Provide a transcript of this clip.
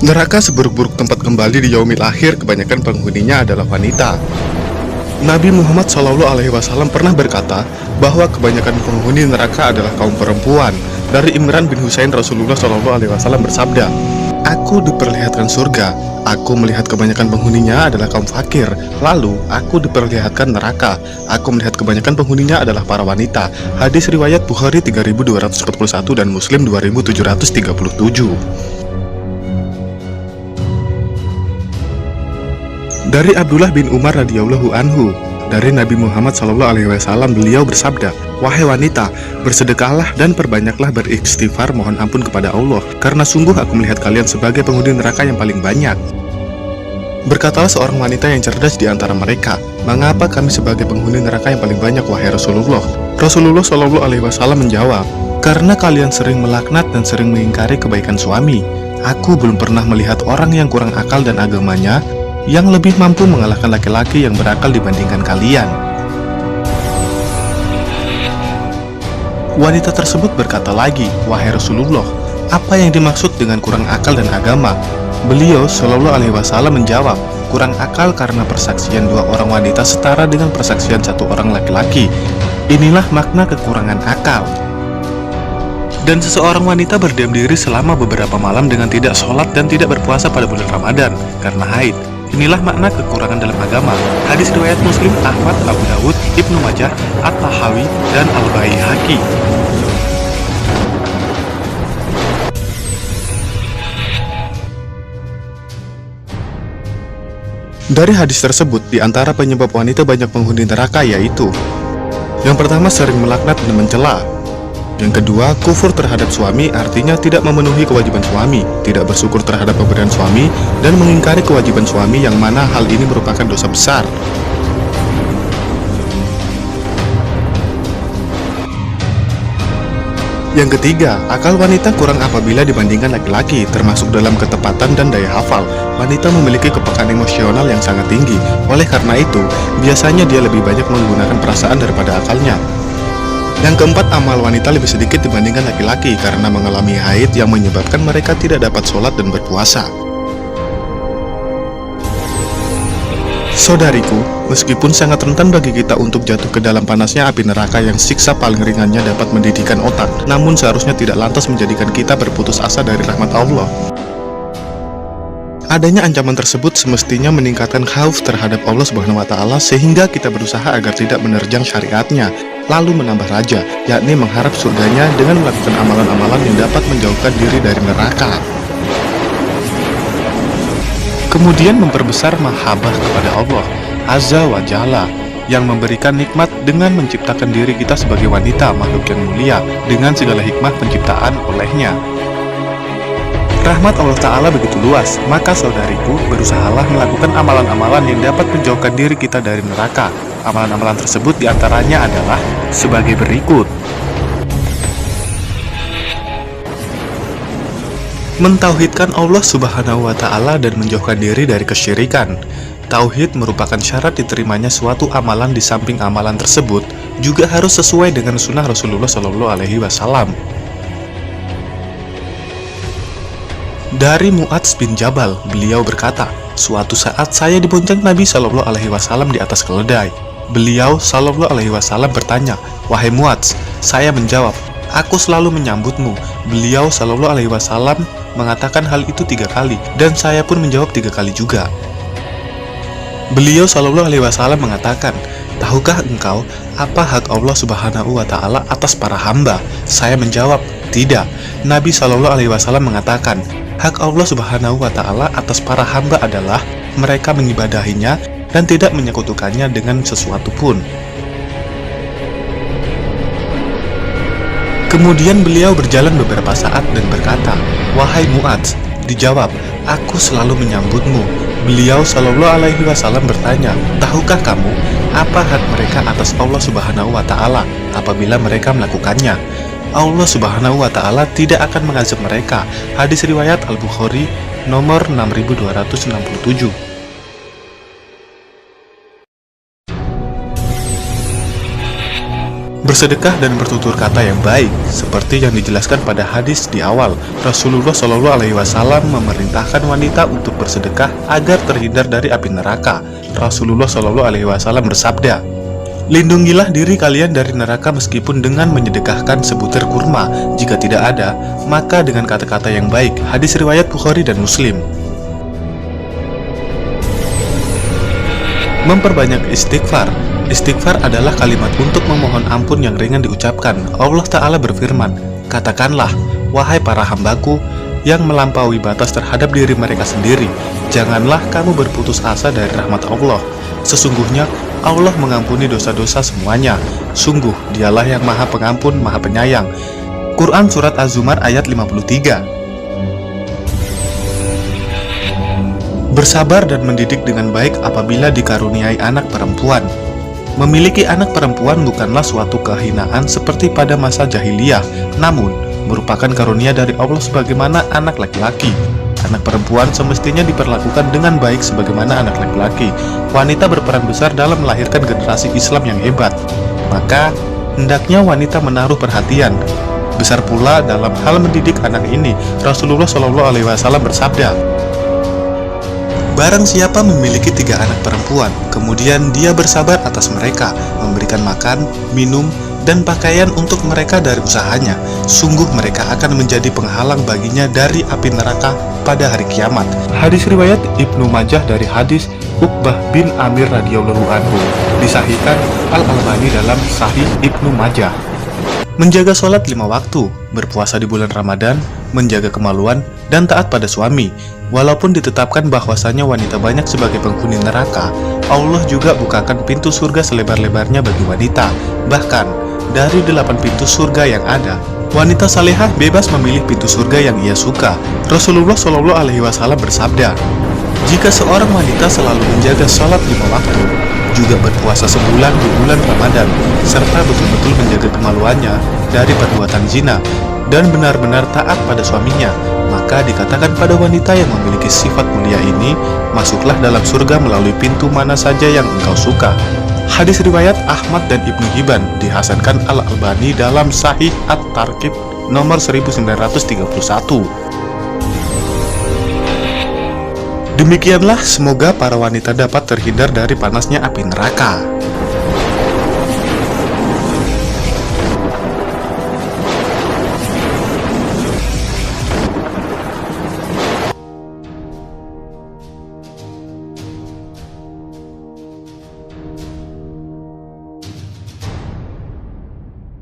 Neraka seburuk-buruk tempat kembali di yaumil akhir, kebanyakan penghuninya adalah wanita. Nabi Muhammad SAW pernah berkata bahwa kebanyakan penghuni neraka adalah kaum perempuan. Dari Imran bin Husain, Rasulullah SAW bersabda, "Aku diperlihatkan surga, aku melihat kebanyakan penghuninya adalah kaum fakir. Lalu aku diperlihatkan neraka, aku melihat kebanyakan penghuninya adalah para wanita." Hadis riwayat Bukhari 3241 dan Muslim 2737. Dari Abdullah bin Umar radhiyallahu anhu, dari Nabi Muhammad SAW, beliau bersabda, "Wahai wanita, bersedekahlah dan perbanyaklah beristighfar mohon ampun kepada Allah, karena sungguh aku melihat kalian sebagai penghuni neraka yang paling banyak." Berkatalah seorang wanita yang cerdas di antara mereka, "Mengapa kami sebagai penghuni neraka yang paling banyak, wahai Rasulullah?" Rasulullah SAW menjawab, "Karena kalian sering melaknat dan sering mengingkari kebaikan suami. Aku belum pernah melihat orang yang kurang akal dan agamanya yang lebih mampu mengalahkan laki-laki yang berakal dibandingkan kalian." Wanita tersebut berkata lagi, "Wahai Rasulullah, apa yang dimaksud dengan kurang akal dan agama?" Beliau Shallallahu Alaihi Wasallam menjawab, "Kurang akal karena persaksian dua orang wanita setara dengan persaksian satu orang laki-laki. Inilah makna kekurangan akal." Dan seseorang wanita berdiam diri selama beberapa malam dengan tidak sholat dan tidak berpuasa pada bulan Ramadan karena haid. Inilah makna kekurangan dalam agama. Hadis riwayat Muslim, Ahmad, Abu Dawud, Ibnu Majah, At-Tahawi, dan Al-Baihaqi. Dari hadis tersebut, di antara penyebab wanita banyak penghuni neraka yaitu: yang pertama, sering melaknat dan mencela. Yang kedua, kufur terhadap suami, artinya tidak memenuhi kewajiban suami, tidak bersyukur terhadap pemberian suami, dan mengingkari kewajiban suami, yang mana hal ini merupakan dosa besar. Yang ketiga, akal wanita kurang apabila dibandingkan laki-laki, termasuk dalam ketepatan dan daya hafal. Wanita memiliki kepekaan emosional yang sangat tinggi, oleh karena itu, biasanya dia lebih banyak menggunakan perasaan daripada akalnya. Yang keempat, amal wanita lebih sedikit dibandingkan laki-laki karena mengalami haid yang menyebabkan mereka tidak dapat sholat dan berpuasa. Saudariku, meskipun sangat rentan bagi kita untuk jatuh ke dalam panasnya api neraka yang siksa paling ringannya dapat mendidihkan otak, namun seharusnya tidak lantas menjadikan kita berputus asa dari rahmat Allah. Adanya ancaman tersebut semestinya meningkatkan khauf terhadap Allah Subhanahu wa Ta'ala, sehingga kita berusaha agar tidak menerjang syariatnya, lalu menambah raja, yakni mengharap surganya dengan melakukan amalan-amalan yang dapat menjauhkan diri dari neraka. Kemudian memperbesar mahabbah kepada Allah Azza wa Jalla, yang memberikan nikmat dengan menciptakan diri kita sebagai wanita, makhluk yang mulia, dengan segala hikmah penciptaan olehnya. Rahmat Allah Ta'ala begitu luas, maka saudariku, berusahalah melakukan amalan-amalan yang dapat menjauhkan diri kita dari neraka. Amalan-amalan tersebut diantaranya adalah sebagai berikut: mentauhidkan Allah Subhanahu wa Ta'ala dan menjauhkan diri dari kesyirikan. Tauhid merupakan syarat diterimanya suatu amalan. Di samping amalan tersebut juga harus sesuai dengan sunnah Rasulullah SAW. Dari Mu'adz bin Jabal, beliau berkata, "Suatu saat saya dibonceng Nabi SAW di atas keledai. Beliau SAW bertanya, 'Wahai Mu'adz,' saya menjawab, 'Aku selalu menyambutmu.' Beliau SAW mengatakan hal itu 3 kali, dan saya pun menjawab 3 kali juga. Beliau SAW mengatakan, 'Tahukah engkau apa hak Allah Subhanahu wa Ta'ala atas para hamba?' Saya menjawab, 'Tidak.' Nabi SAW mengatakan, 'Hak Allah Subhanahu wa Ta'ala atas para hamba adalah mereka mengibadahinya dan tidak menyekutukannya dengan sesuatu pun.' Kemudian beliau berjalan beberapa saat dan berkata, 'Wahai Mu'adz,' dijawab, 'Aku selalu menyambutmu.' Beliau SAW bertanya, 'Tahukah kamu apa hak mereka atas Allah Subhanahu wa Ta'ala apabila mereka melakukannya?' Allah Subhanahu wa Ta'ala tidak akan mengazab mereka. Hadis riwayat Al-Bukhari nomor 6267. Bersedekah dan bertutur kata yang baik, seperti yang dijelaskan pada hadis di awal. Rasulullah Shallallahu Alaihi Wasallam memerintahkan wanita untuk bersedekah agar terhindar dari api neraka. Rasulullah Shallallahu Alaihi Wasallam bersabda, "Lindungilah diri kalian dari neraka meskipun dengan menyedekahkan sebutir kurma. Jika tidak ada, maka dengan kata-kata yang baik." Hadis riwayat Bukhari dan Muslim. Memperbanyak istighfar. Istighfar adalah kalimat untuk memohon ampun yang ringan diucapkan. Allah Ta'ala berfirman, "Katakanlah, wahai para hambaku yang melampaui batas terhadap diri mereka sendiri, janganlah kamu berputus asa dari rahmat Allah. Sesungguhnya Allah mengampuni dosa-dosa semuanya. Sungguh dialah yang maha pengampun, maha penyayang." Quran Surat Az-Zumar ayat 53. Bersabar dan mendidik dengan baik apabila dikaruniai anak perempuan. Memiliki anak perempuan bukanlah suatu kehinaan seperti pada masa jahiliyah, namun merupakan karunia dari Allah sebagaimana anak laki-laki. Anak perempuan semestinya diperlakukan dengan baik sebagaimana anak laki-laki. Wanita berperan besar dalam melahirkan generasi Islam yang hebat. Maka, hendaknya wanita menaruh perhatian besar pula dalam hal mendidik anak ini. Rasulullah Shallallahu Alaihi Wasallam bersabda, "Barang siapa memiliki 3 anak perempuan, kemudian dia bersabar atas mereka, memberikan makan, minum, dan pakaian untuk mereka dari usahanya, sungguh mereka akan menjadi penghalang baginya dari api neraka pada hari kiamat." Hadis riwayat Ibnu Majah dari hadis Uqbah bin Amir radhiyallahu anhu, disahihkan Al-Albani dalam Sahih Ibnu Majah. Menjaga sholat 5 waktu, berpuasa di bulan Ramadan, menjaga kemaluan, dan taat pada suami. Walaupun ditetapkan bahwasanya wanita banyak sebagai penghuni neraka, Allah juga bukakan pintu surga selebar-lebarnya bagi wanita. Bahkan, dari 8 pintu surga yang ada, wanita salehah bebas memilih pintu surga yang ia suka. Rasulullah Shallallahu Alaihi Wasallam bersabda, "Jika seorang wanita selalu menjaga sholat 5 waktu, juga berpuasa sebulan di bulan Ramadan, serta betul-betul menjaga kemaluannya dari perbuatan zina, dan benar-benar taat pada suaminya, maka dikatakan pada wanita yang memiliki sifat mulia ini, masuklah dalam surga melalui pintu mana saja yang engkau suka." Hadis riwayat Ahmad dan Ibnu Hibban, dihasankan Al-Albani dalam Sahih At-Targhib nomor 1931. Demikianlah, semoga para wanita dapat terhindar dari panasnya api neraka.